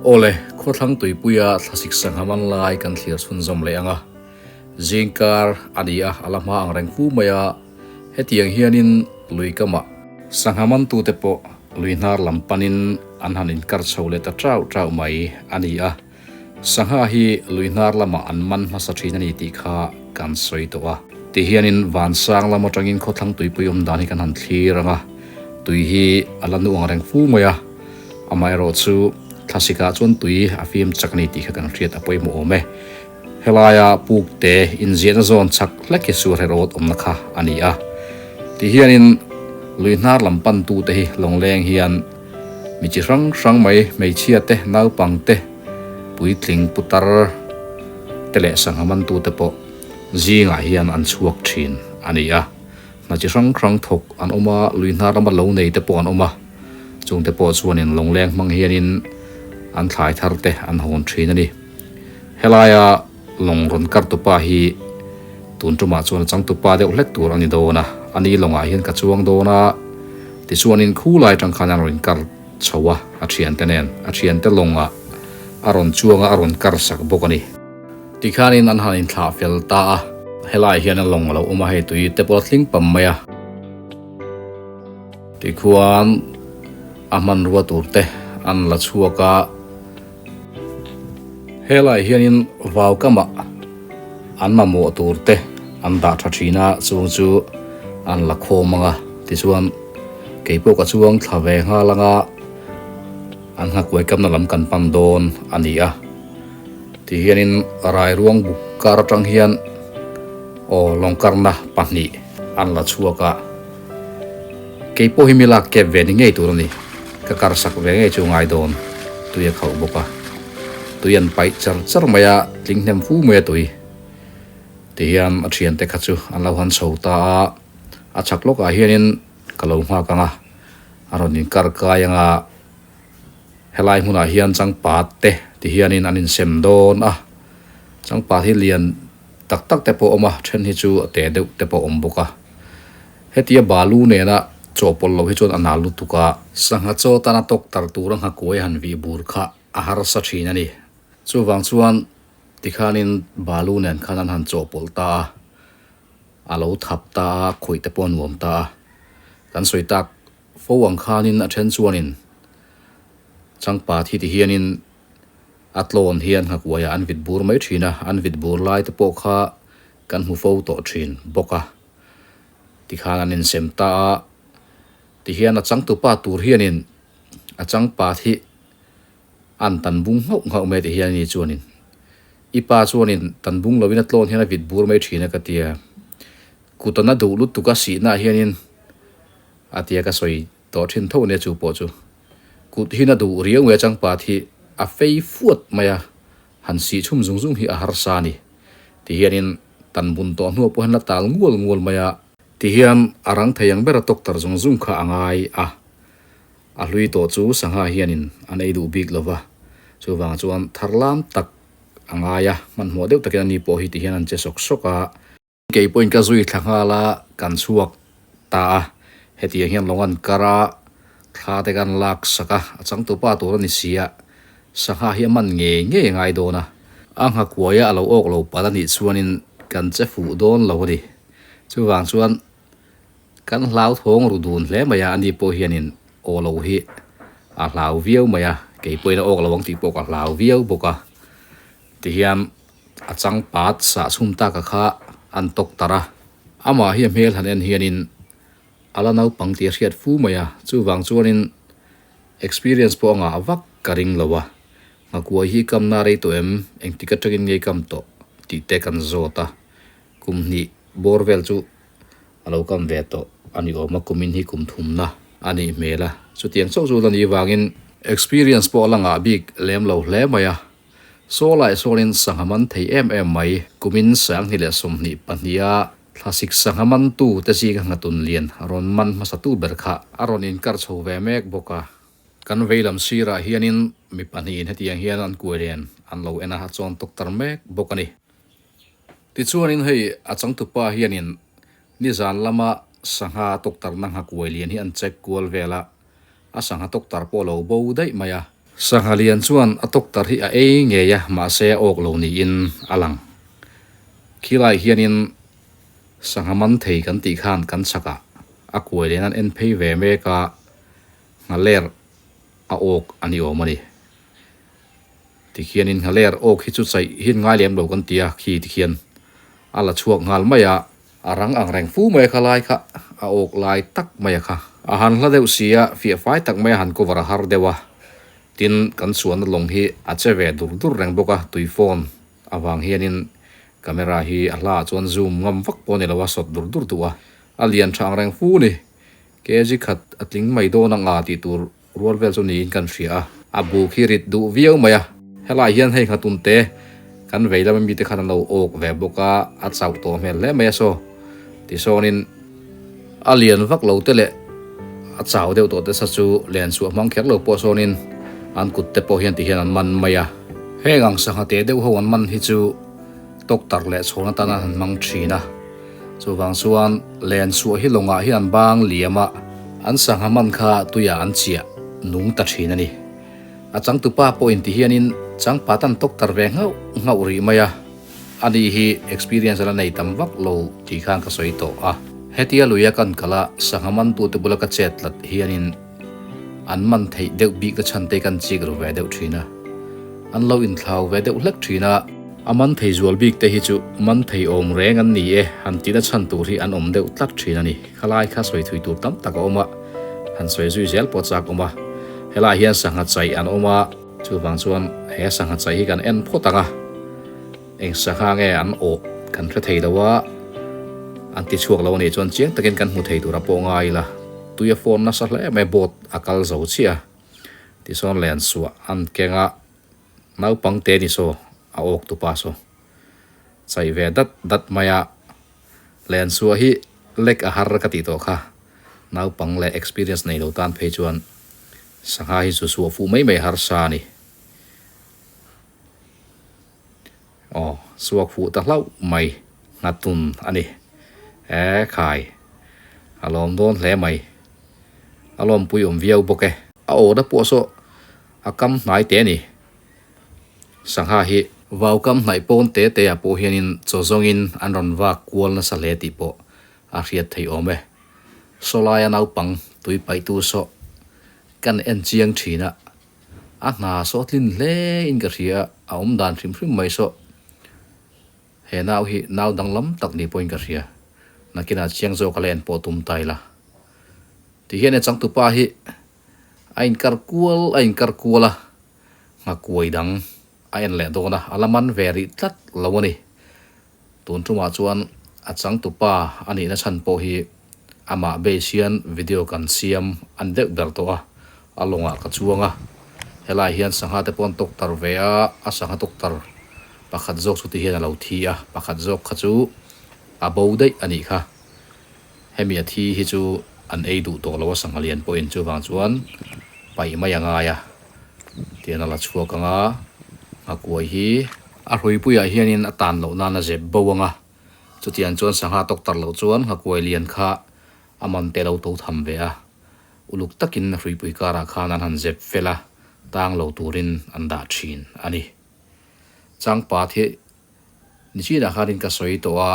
ole kho thlang tui puya thlasik sanghaman lai kan thlir sun zom le anga jingkar ania alama ang reng fu maya hetiang hianin luikama sanghaman tu te po luinar lampanin anhanin kar chole ta trau mai ania sangha hi luinar lama anman masa thina ni ti kha kan soi to a ti hianin van sang lama tangin kho thlang tui puyom dani kan han thiranga tui hi alanu ang reng fu maya amai ro chu thlasika chon tui afim chakni ti kha kan riat apoi mu ome helaya pukte inzian zone chak leke sur herot omna kha ania ti hianin luinar lampan tu te hi longleng hian mi chi rang mai mei chia te nau pang te pui tling putar tele sanghaman tu te po zinga hian an chuak thin ania na chi rang thok an oma luinar lama lo nei te po an oma chung te po chuanin longleng mang hianin an thlai thar te an hon thin ani helaya longron kar tu pa hi tun tuma chuan chang tu pa de hlek tur ani dona ani longa hian ka chuang dona ti chuanin khulai tang khanan rin kar chowa a thian te nen a thian te longa aron chuanga aron kar sak bokani ti khanin an hanin thla fel ta helai hian an long lo uma he tui te po thling pam maya ti khuan aman ruwa tur te an la chuaka helai hianin vaw kama an mamu tur te an da thachina chung chu an la khomanga ti chuan keipo ka chuang thlave nga langa an ha koi kamna lam kan pam don ania ti hianin rai ruang bu kar tang hian o longkarna pahni an la chuaka keipo himila ke ve ni ngei tur ni ka kar sak ve nge chu ngai don tuya khau boka tuyan pai char maya tlingnem fu me tui ti hian a thian te khachu an lo han chhota a chaklok a hianin kalo hma kanga aronin kar kayanga helai hmuna hian changpat te ti hianin anin sem don a changpat hi lian tak te po oma then hi chu te deuh te po om boka hetia balu ne na chopol lo hi chon analu tuka sangha cho tana tok tar turang ha koi han vi bur kha ahar sa thina ni chu wang chuan tikhanin balu nen khanan han chopol ta alo thap ta khoi te pon wom ta kan soi tak fo wang khanin a then chuanin changpa thi ti hianin atlon hian ha kuaya an vit bur mai thina an vit bur lai te po kha kan hu fo to thin boka tikhanin sem ta ti hian a chang tu pa tur hianin a changpa thi an tan bung ngau me ti hian ni chuanin ipa chuanin tan bung lovina tlon hian a vit bur mai thina ka tia kutana du lut tu ka si na hianin atia ka soi to thin tho ne chu po chu kut hina du riang we changpa thi a fei fuat maya han si chum zung hi a har sa ni ti hianin tan bun to hnu po han la tal ngol maya ti hian arang thayang bera tok tar zung kha angai a hlui to chu sangha hianin anei du big lova chu wang chuan tharlam tak angaya man mo deuh takin ani po hi ti hian an che soka kei point ka zui thanga la kan chuak ta heti hian longan kara thla te kan lak saka achang tu pa tur ni sia sangha hi man nge ngai dona ang ha kuaya alo ok lo palani chuanin kan che fu don lo ni chu wang chuan kan hlau thong ru dun hle maya ani po hianin o lo hi a hlau viau maya kei poina ok lo wang ti po ka hlau viau boka ti hian achang pat sa chum ta ka kha an tok tara ama hi mel hanen hianin ala nau pangti riat fu maya chu wang chuanin experience po nga awak karing lowa ngakua hi kam na rei to em engtika tagin ngei kam to ti te kan zota kumni borvel chu alo kam ve to ani oma kumin hi kum thum na ani mela chu tiang chau chu lani wangin experience po langa big lem lo hle maya so lai sorin sanghaman thei em mai kumin sang hi le som ni pania classic sanghaman tu te si ka ngatun lian ron man masatu berkha aron in kar chho ve mek boka kan veilam sira hianin mi panin hetiang hian an kuren an lo ena ha chon tok tar mek bokani ti chuanin hei achang tu pa hianin ni zan lama sangha tok tar nang ha kuai lian hi an check kual vela asang hatok tar polo bo dai maya sangalian chuan atok tar hi a nge ya ma se ok lo ni in alang khilai hianin sangaman thei kan ti khan kan chaka a kuailen an en phei ve me ka ngaler a ok ani omani ti khianin ngaler ok hi chu chai hin ngai lem lo kan tia khi ti khian ala chuak ngal maya arang ang reng fu me khalai kha a ok lai tak maya kha a han hla deuh sia fi fai tak mai han ko war har dewa tin kan suan long hi a cheve dur reng boka tui phone awang hianin camera hi a hla chuan zoom ngam vak pawh ni lawa sot dur tuwa a lian thang reng fu ni keji khat atling mai do na nga ti tur rual vel chu ni in kan hria a bu khi rit du viau maya helai hian hei khatun te kan veila mi te khan lo ok ve boka a chau to mel le maya so ti sonin a lian vak lo te le a chau deuh to te sa chu len su mang khek lo po sonin an kut te po hian ti hian an man maya hengang sa ha te deuh ho an man hi chu tok tar le chhona tana han mang thina chu wang suan len su hi longa hi an bang liama an sangha man kha tuya an chia nung ta thina ni a chang tu pa point ti hianin chang patan tok tar ve ngau ri maya ani hi experience la nei tam vak lo ti khan ka soi to a hetia luya kan kala sangaman tu te bulaka chetlat hianin an man thei deuh bi ka chante kan chi gro ve deuh thina an lo in thlau ve deuh lek thina aman thei zual bik te hi chu man thei om reng an ni e han tina chan tur hi an om deuh tlak thina ni khalai kha soi thui tur tam tak oma han soi zui zel po chak oma hela hian sangha chai an oma chu wang chuan he sangha chai hi kan en photanga eng sakha nge an o kan thre thei dawa an ti chuak lo ni chuan chiang takin kan mu thei tur a po ngai la tuya phone na sa hle me bot akal zo chia ti son len suwa an kenga nau pang te ni so a ok tu pa so chai ve dat maya len suwa hi lek a har ka ti to kha nau pang le experience nei lo tan phei chuan sangha hi su fu mai har sa ni suak fu ta hlau mai ngatun ani khai alom don hle mai alom pui viau boke a o da po so akam nai te ni sangha hi vào kam nai pon te a po hianin chozongin an ron wa kwal na sa le ti po a riat thei ome solaya nau pang tui pai tu so kan en chiang thina a na so tlin le in ka ria a dan hrim mai so he nau hi nau danglam tak ni point ka ria nakina chiang zo kalen po tum tai la ti hian chang tu pa hi ain kar kuala nga kuai dang ain le do na alaman very tlat lawani tun tuma chuan a chang tu pa ani na chan po hi ama beisian video kan siam an deuh ber to a alonga ka chuanga helai hian sangha te pon tok tar ve a sangha tok tar pakhat jok su ti hian lo thi a pakhat jok kha chu a bo dei ani kha hemi a thi hi chu an ei du to lo sangalian po in chu wang chuan pai mai anga ya tiana la chuak anga a kuai hi a hrui puya hianin atan lo na je bowanga chutian chuan sangha tok tar lo chuan ha kuai lian kha aman te lo to tham ve a uluk takin hrui pui kara khan an han zep fela tang lo turin anda thin ani chang pa the ni chi da harin ka soi to a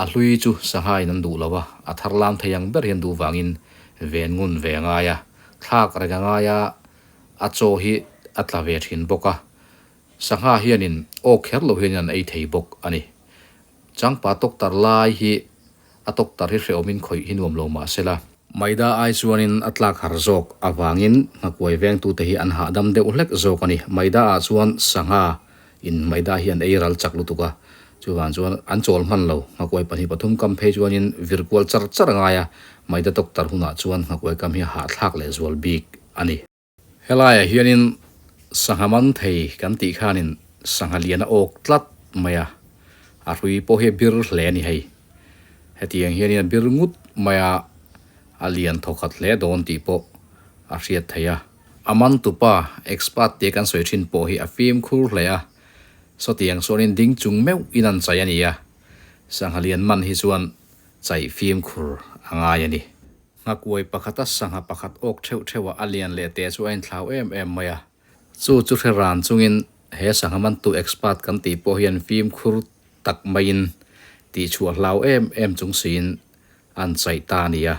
hlui chu sahai nan du lawa a tharlam thayang ber hian du wangin ven ngun ve nga ya thak ra nga ya a cho hi atla ve thin boka sangha hianin o kher lo hian ei thei bok ani chang pa tok tar lai hi atok tar hi reomin khoi hinuam lo ma sela maida ai chuanin atlak har jok awangin ngakoi veng tu te hi an ha dam de ulek jok ani maida a chuan sangha in maida hian ei ral chak lutuka chuwan chuan an chol man lo ngakoi pani pathum kam phei chuanin virtual char nga ya maida tok tar huna chuan ngakoi kam hi ha thlak le zol bik ani helaya hianin sangaman thei kan ti khanin sangaliana ok tlat maya a hrui po he bir hle ni hei hetiang hianin bir ngut maya alian thokat le don ti po a hriat theia aman tupa expat te kan soi thin po hi a fim khur hle a so tiang sonin ding chung meu inan chai ania sanghalian man hi chuan chai fim khur anga yani ngakoi pakhata sangha pakhat ok theu thewa alian le te chu ain thlau em maya chu he ran chungin he sangaman tu expat kan ti po hian film khur tak main ti chu hlau em chung sin an chai ta nia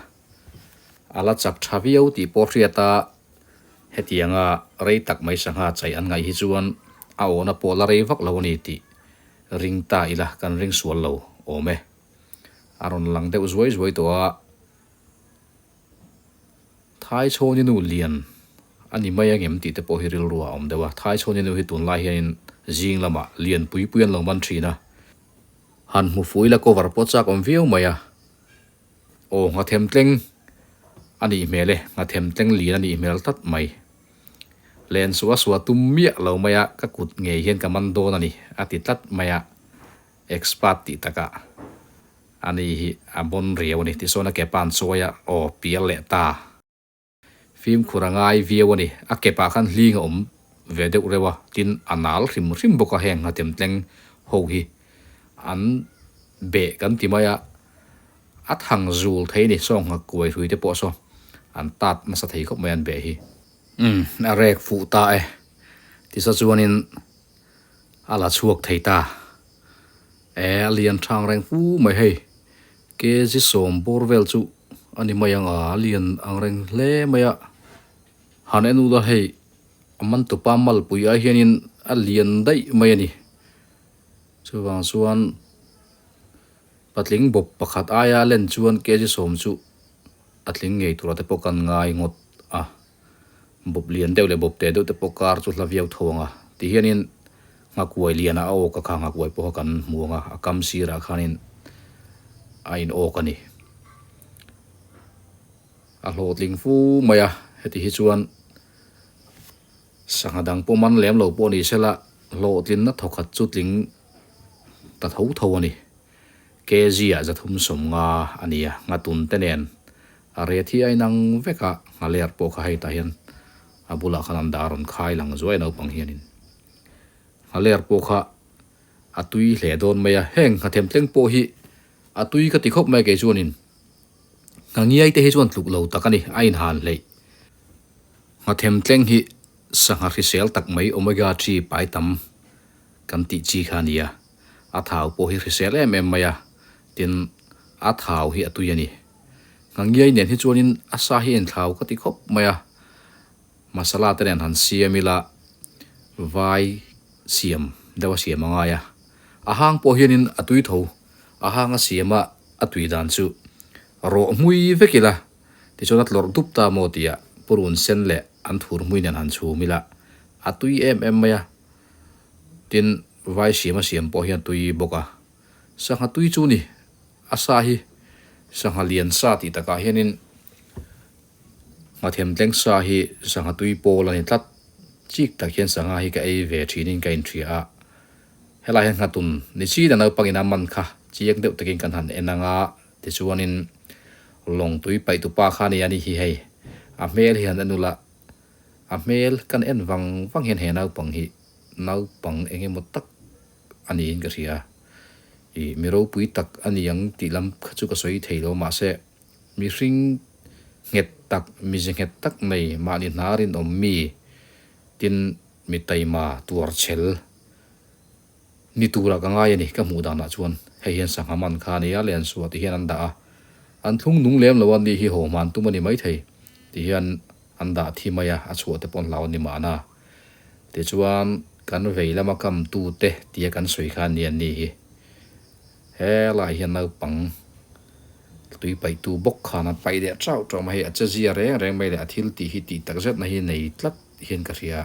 ala chak thaviau ti po hriata hetianga rei tak mai sanga chai an ngai hi chuan a ona pola rei vak lo ni ti ring ta ila kan ring sual lo ome aron lang de uzwai to a thai choni nu lian ani mai angem ti te po hiril ruwa om dewa thai choni nu hi tun lai hian jing lama lian puian lo man thina han mu fuila cover po cha kom view maya o nga them tleng ani mele nga them tleng li ani mel tat mai len suwa tum mia lo maya ka kut nge hian ka man do na ni ati tat maya expat ti taka ani hi abon riaw ni ti sona ke pan soya o pial le ta film khurangai viewani a kepa khan hling om ve deuh rewa tin anal rim boka heng hatem tleng ho hi an be kan ti maya at hang zul thei ni song ha kuai hui te po so an tat ma sa thei khop mai an be hi na rek fu ta ti sa chuanin ala chuak thei ta lian thang reng fu mai hei ke ji som borvel chu ani mayanga lian angreng hle maya hanenu da hei aman tu pamal puya hianin a lian dai mai ani chuwang chuan patling bop pakhat aya len chuan ke ji som chu atling ngei tura te pokan ngai ngot a bop lian deuh le bop te deuh te pokar chu hlaviau thonga ti hianin nga kuai liana o ka khanga kuai po kan muanga akam sira khanin ain o kani a hlotling fu maya heti hi chuan sangadang po man lem lo po ni sela hlotlin na thokhat chutling ta tho ani kg a zathum som nga ania nga tun tenen a re thi ai nang veka nga ler po kha hai ta hian abula khanan daron khai lang zoi no pang hianin a ler po kha atui hle don maya heng ka them tleng po hi atui ka ti khop mai ke chuanin ngangiai te hi chuan tluk lo takani ain han lei nga them tleng hi sanga risel tak mai omega 3 paitam kan ti chi khania a thau po hi risel em maya tin a thau hi atuyani ngangiai nen hi chuanin asa hi en thau ka ti khop maya masala ten han siamila vai siam dawa siam anga ya ahang po hianin atui tho ahanga siama atui dan chu ro mui vekila ti chonat lor dupta motia purun sen le an thur mui nen han chu mila atui em maya tin vai siam po hian tui boka sanga tui chu ni asa hi sanga lian sa ti taka hianin mathem tleng sa hi sanga tui pol ani tlat chik tak hian sanga hi ka ei ve thinin ka in thria hela hian hatun ni chi da no pangina man kha chiek deuh takin kan han enanga ti chuanin long tui pai tu pa kha ni ani hi hei a mel hian anula a mel kan en wang hian he nau pang hi nau pang enge mo tak ani in ka ria i miro pui tak ani yang ti lam khachu ka soi theilo ma se mi ring nget tak mi zinget tak nei ma ni narin om mi tin mi taima tur chel ni tura ka ngai ani ka mu da na chuan hei hian sanga man kha ni a len suwa ti hian an da an thung nung lem lo an ni hi ho man tu mani mai thei ti hian an da thi maya a chu te pon law ni ma na ti chuan kan veilama kam tu te ti kan soi khan ni an ni hi he la hian nau pang tui pai tu bok khana pai de trau trau mai a chazia reng mai le athil ti hi ti tak zet na hi nei tlat hian ka ria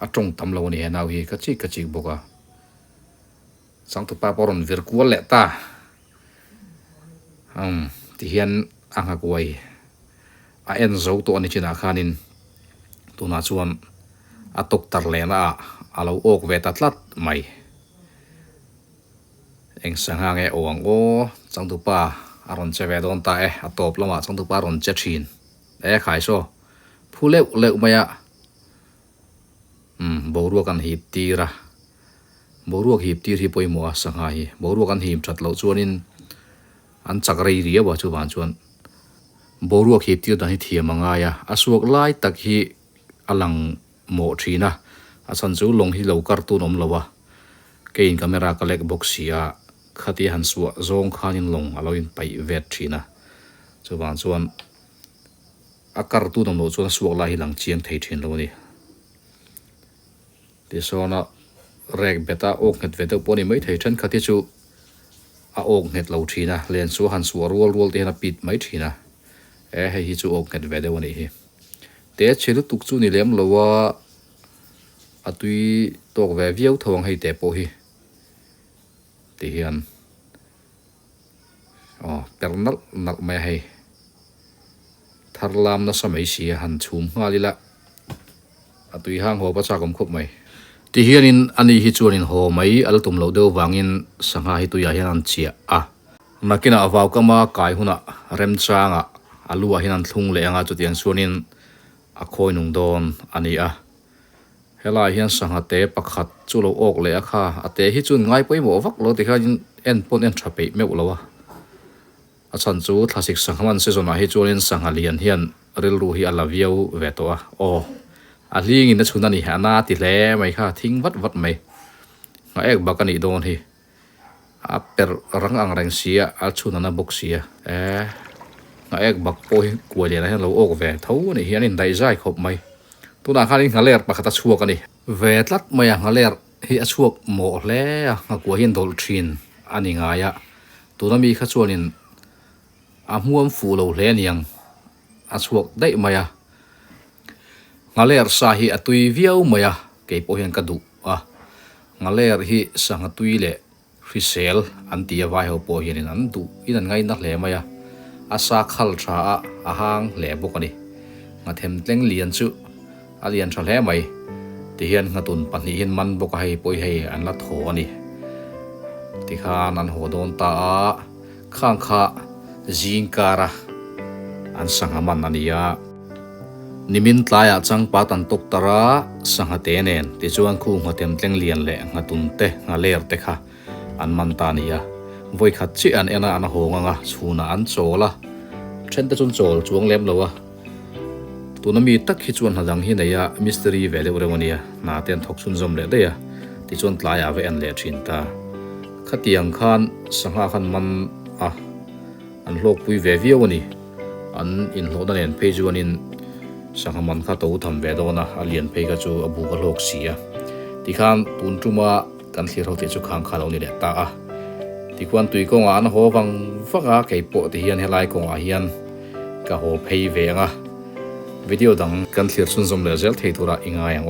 a tong tam lo ni he nau hi ka chi boka sang tu pa poron vir kual le ta ti hian anga kuai a en zo to ani china khanin tuna chuan a tok tar le na alo ok ve ta tlat mai eng sanga nge owang o chang tu pa aron cheve don ta a top lama chang tu pa ron che thin khai so phuleu leu maya boru kan hip tira boru hip tir hi poimo sanga hi boru kan him that lo chuanin an chakrei ria wa chu wan chuan boru hip tir da hi thiamanga ya asuak lai tak hi alang mo thina a chan chu long hi lo kartun om lowa kein camera ka lek box sia khati han suwa zong khanin long aloin pai vet thina chuwan chuan a kartun om lo chuan suak la hi lang chiang thei thin lo ni ti sona rek beta ok net veto poni mai thei than khati chu a ok net lo thina len chu han suwa rual te na pit mai thina hei hi chu ok net ve de ni hi te chelu tuk chu ni lem lowa atui tok ve viau thawang hei te po hi ti hian pernal nak mai hei tharlam na samai si han chum ngalila atui hang ho pa cha kom khop mai ti hian in ani hi chuan in ho mai al tum lo deu wangin sanga hi tu ya hian an chia nakina awaw kama kai huna rem changa alua hian an thlung le anga chu tiang chuanin a khoi nung don ani helai hian sanga te pakhat chu lo ok le a kha ate hi chun ngai poi mo vak lo ti kha en pon en thape me ulowa a chan chu thlasik sanghaman se zona hi chuanin sanga lian hian ril ru hi alaviau ve to a ling in na chuna ni hana ti hle mai kha thing wat mai nga ek bakani don hi a per rang ang rang sia a chuna na box sia nga ek bak po hi kuale na lo ok ve tho ni hian in dai zai khop mai tuna khanin ngaler pakhata chuak ani ve tlat mai ngaler hi a chuak mo hle nga ko hian dol thin ani nga ya tuna mi kha chuanin a muam fu lo hle niang a chuak dai mai ngaler sa hi atui viau maya ke po hian ka du ngaler hi sanga tui le fisel antia vai ho po hian an du in an ngai na hle maya asa khal tha a hang le bokani nga them tleng lian chu a lian tha hle mai ti hian nga tun pani hin man boka hei poi hei an la tho ani ti khan an ho don ta khang kha jingkara an sanga man ania nimin tlaya chang patan tok tara sanga te nen ti chuan khu ngatem tleng lian le ngatun te nga ler te kha an man ta nia voi khat chi an ena an honga nga chuna an chola then te chun chol chuang lem lowa tunami tak hi chuan halang hi neya mystery vele uremania na ten thok sun zom le deya ti chuan tlaya ve an le thin ta khatiang khan sanga khan man an hlok pui ve viawani an in hloda nen page one in sangaman kha to tham ve dona alien pe ka chu abu ka lok sia ti khan tun tuma kan thlir ho te chu khang kha lo ni le ta ti kwan tui ko nga an ho wang wanga ke po ti hian helai ko nga hian ka ho phei ve nga video dang kan thlir sun zom le zel thei tura inga yang